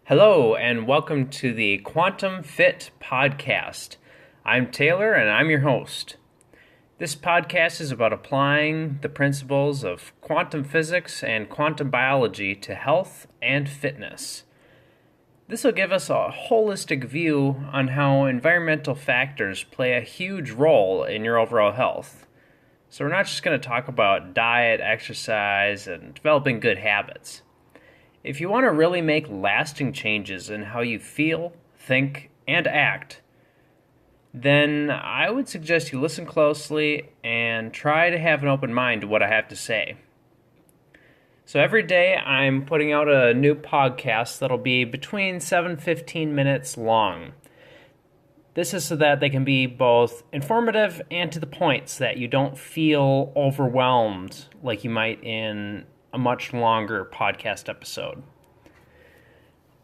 Hello, and welcome to the Quantum Fit Podcast. I'm Taylor, and I'm your host. This podcast is about applying the principles of quantum physics and quantum biology to health and fitness. This will give us a holistic view on how environmental factors play a huge role in your overall health. So we're not just going to talk about diet, exercise, and developing good habits. If you want to really make lasting changes in how you feel, think, and act, then I would suggest you listen closely and try to have an open mind to what I have to say. So every day I'm putting out a new podcast that'll be between 7 and 15 minutes long. This is so that they can be both informative and to the point so that you don't feel overwhelmed like you might in a much longer podcast episode.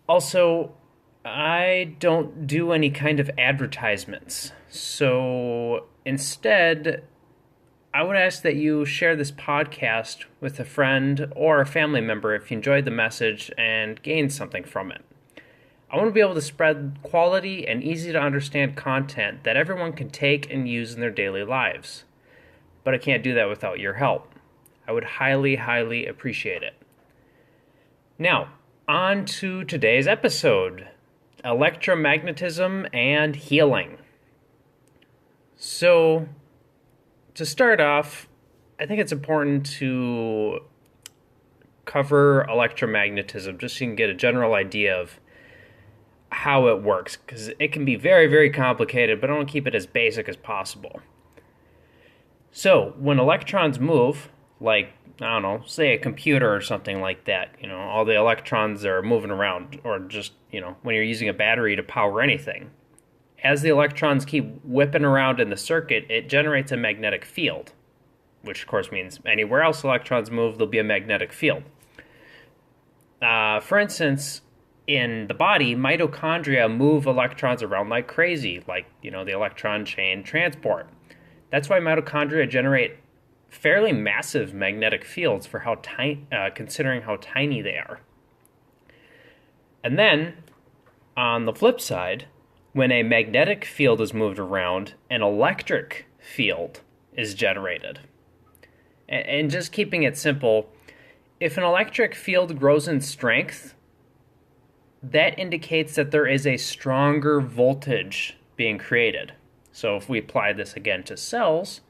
Also, I don't do any kind of advertisements, so instead, I would ask that you share this podcast with a friend or a family member if you enjoyed the message and gained something from it. I want to be able to spread quality and easy to understand content that everyone can take and use in their daily lives, but I can't do that without your help. I would highly, highly appreciate it. Now, on to today's episode, electromagnetism and healing. So, to start off, I think it's important to cover electromagnetism just so you can get a general idea of how it works, because it can be very, very complicated, but I want to keep it as basic as possible. So, when electrons move, like, I don't know, say a computer or something like that, all the electrons are moving around, or just, when you're using a battery to power anything. As the electrons keep whipping around in the circuit, it generates a magnetic field, which of course means anywhere else electrons move, there'll be a magnetic field. For instance, in the body, mitochondria move electrons around like crazy, like, the electron chain transport. That's why mitochondria generate fairly massive magnetic fields for how considering how tiny they are. And then, on the flip side, when a magnetic field is moved around, an electric field is generated. And just keeping it simple, if an electric field grows in strength, that indicates that there is a stronger voltage being created. So if we apply this again to cells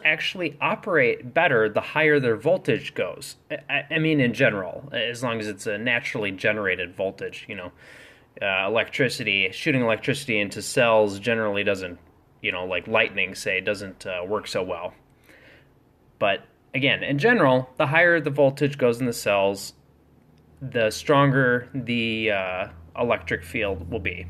actually operate better the higher their voltage goes. I mean, in general, as long as it's a naturally generated voltage, shooting electricity into cells generally doesn't, like lightning, say, doesn't work so well. But again, in general, the higher the voltage goes in the cells, the stronger the electric field will be.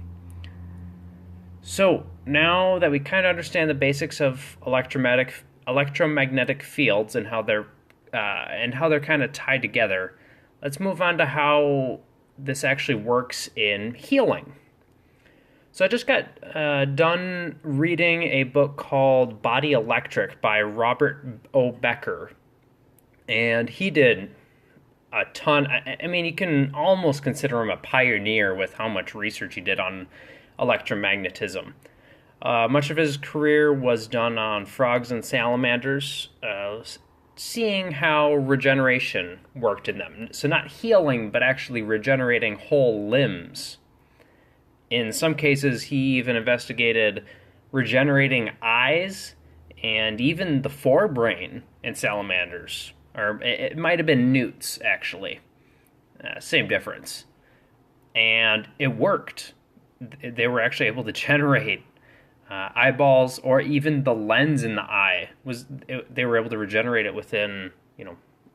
So now that we kind of understand the basics of electromagnetic fields and how they're kind of tied together, let's move on to how this actually works in healing. So I just got done reading a book called Body Electric by Robert O. Becker, and he did a ton. I mean, you can almost consider him a pioneer with how much research he did on electromagnetism. Much of his career was done on frogs and salamanders, seeing how regeneration worked in them. So not healing, but actually regenerating whole limbs. In some cases, he even investigated regenerating eyes and even the forebrain in salamanders. Or it might have been newts, actually. Same difference. And it worked. They were actually able to generate eyeballs, or even the lens in the eye. They were able to regenerate it within,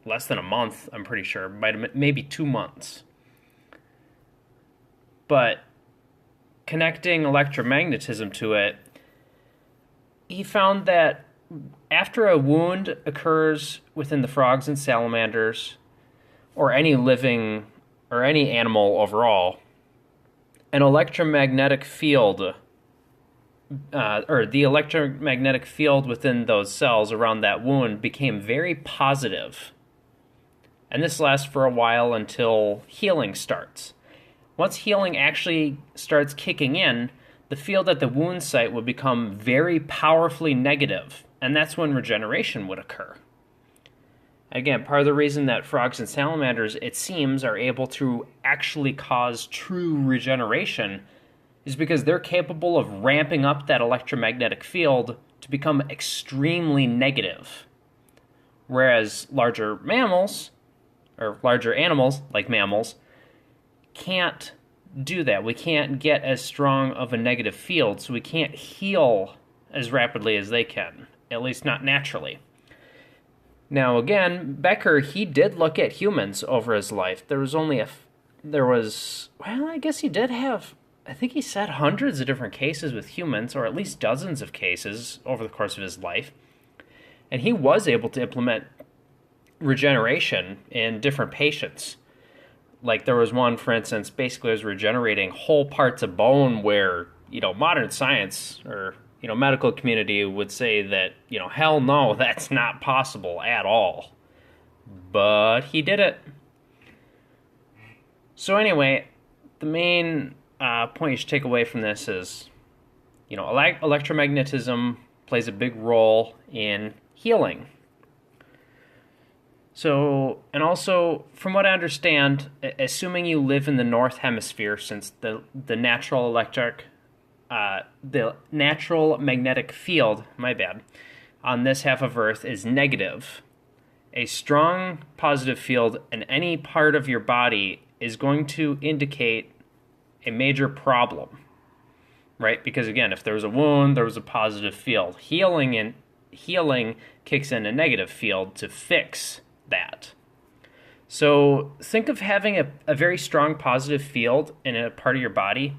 less than a month, I'm pretty sure. Maybe 2 months. But connecting electromagnetism to it, he found that after a wound occurs within the frogs and salamanders, or any living, or any animal overall, an electromagnetic field, or the electromagnetic field within those cells around that wound became very positive. And this lasts for a while until healing starts. once healing actually starts kicking in, the field at the wound site would become very powerfully negative, and that's when regeneration would occur. Again, part of the reason that frogs and salamanders, it seems, are able to actually cause true regeneration is because they're capable of ramping up that electromagnetic field to become extremely negative. Whereas larger mammals, or larger animals like mammals, can't do that. We can't get as strong of a negative field, so we can't heal as rapidly as they can, at least not naturally. Now again, Becker, he did look at humans over his life. I guess he did have, I think he said hundreds of different cases with humans, or at least dozens of cases over the course of his life. And he was able to implement regeneration in different patients. Like there was one, for instance, basically was regenerating whole parts of bone where, modern science or, medical community would say that, hell no, that's not possible at all. But he did it. So anyway, the main point you should take away from this is, electromagnetism plays a big role in healing. So, and also, from what I understand, assuming you live in the North Hemisphere, since the natural magnetic field, on this half of Earth is negative, a strong positive field in any part of your body is going to indicate a major problem, right? Because again, if there was a wound, there was a positive field. Healing kicks in a negative field to fix that. So think of having a very strong positive field in a part of your body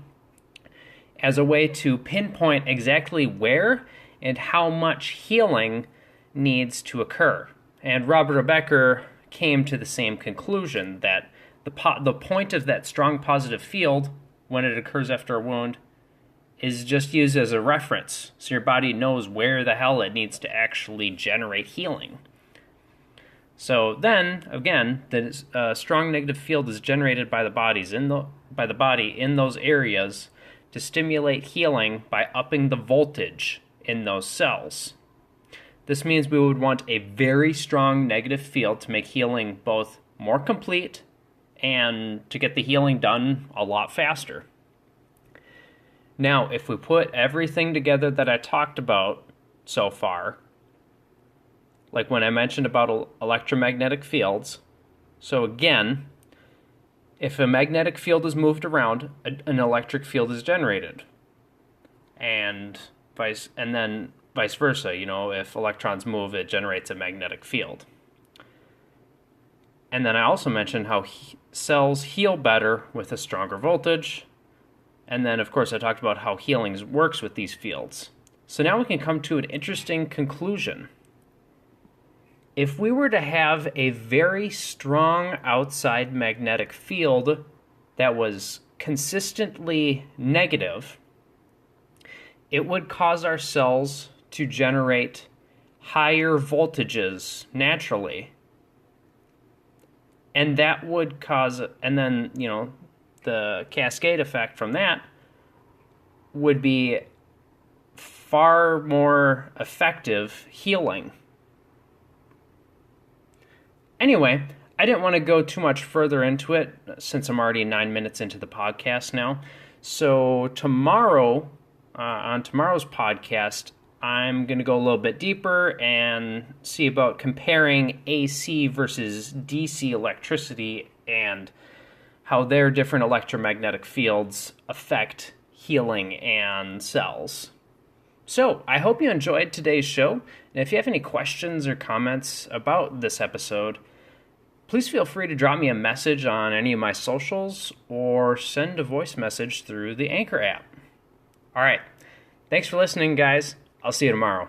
as a way to pinpoint exactly where and how much healing needs to occur. And Robert Becker came to the same conclusion, that the point of that strong positive field when it occurs after a wound is just used as a reference, so your body knows where the hell it needs to actually generate healing. So then, again, the strong negative field is generated by the body in those areas to stimulate healing by upping the voltage in those cells. This means we would want a very strong negative field to make healing both more complete and to get the healing done a lot faster. Now, if we put everything together that I talked about so far, like when I mentioned about electromagnetic fields, so again, if a magnetic field is moved around, an electric field is generated. And then vice versa, if electrons move, it generates a magnetic field. And then I also mentioned how cells heal better with a stronger voltage. And then, of course, I talked about how healing works with these fields. So now we can come to an interesting conclusion. If we were to have a very strong outside magnetic field that was consistently negative, it would cause our cells to generate higher voltages naturally. And that would cause, and then, the cascade effect from that would be far more effective healing. Anyway, I didn't want to go too much further into it since I'm already 9 minutes into the podcast now. So tomorrow, on tomorrow's podcast, I'm going to go a little bit deeper and see about comparing AC versus DC electricity and how their different electromagnetic fields affect healing and cells. So, I hope you enjoyed today's show, and if you have any questions or comments about this episode, please feel free to drop me a message on any of my socials or send a voice message through the Anchor app. Alright, thanks for listening, guys. I'll see you tomorrow.